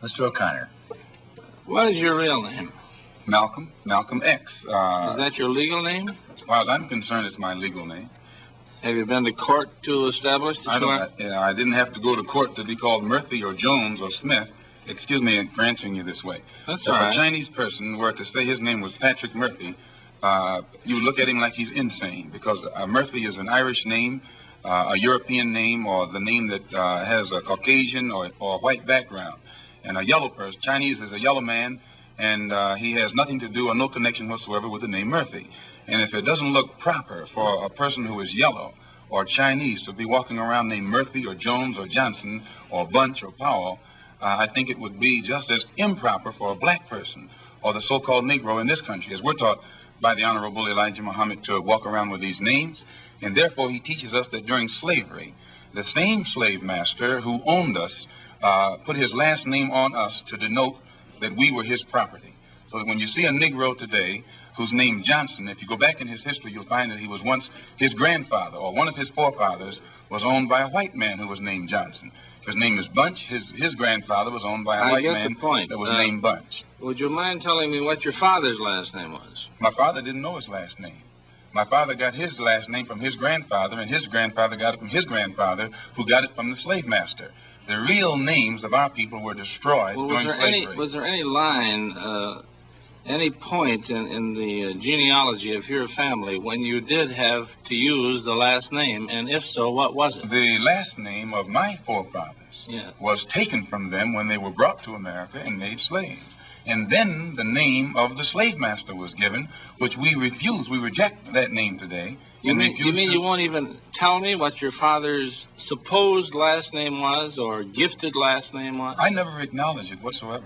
Mr. O'Connor. What is your real name? Malcom X. Is that your legal name? As far as I'm concerned, it's my legal name. Have you been to court to establish that I didn't have to go to court to be called Murphy or Jones or Smith. Excuse me for answering you this way. That's all right. If a Chinese person were to say his name was Patrick Murphy, you would look at him like he's insane, because Murphy is an Irish name, a European name, or the name that has a Caucasian or white background. And a yellow person, Chinese is a yellow man, and he has nothing to do or no connection whatsoever with the name Murphy. And if it doesn't look proper for a person who is yellow or Chinese to be walking around named Murphy or Jones or Johnson or Bunch or Powell, I think it would be just as improper for a black person or the so-called Negro in this country, as we're taught by the Honorable Elijah Muhammad to walk around with these names. And therefore he teaches us that during slavery, the same slave master who owned us put his last name on us to denote that we were his property. So that when you see a Negro today who's named Johnson, if you go back in his history, you'll find that he was once his grandfather, or one of his forefathers was owned by a white man who was named Johnson. His name is Bunch. His grandfather was owned by a white man that was named Bunch. Would you mind telling me what your father's last name was? My father didn't know his last name. My father got his last name from his grandfather, and his grandfather got it from his grandfather, who got it from the slave master. The real names of our people were destroyed during slavery. Was there any line, any point in the genealogy of your family when you did have to use the last name, and if so, what was it? The last name of my forefathers was taken from them when they were brought to America and made slaves. And then the name of the slave master was given, which we refuse. We reject that name today. You mean you won't even tell me what your father's supposed last name was or gifted last name was? I never acknowledge it whatsoever.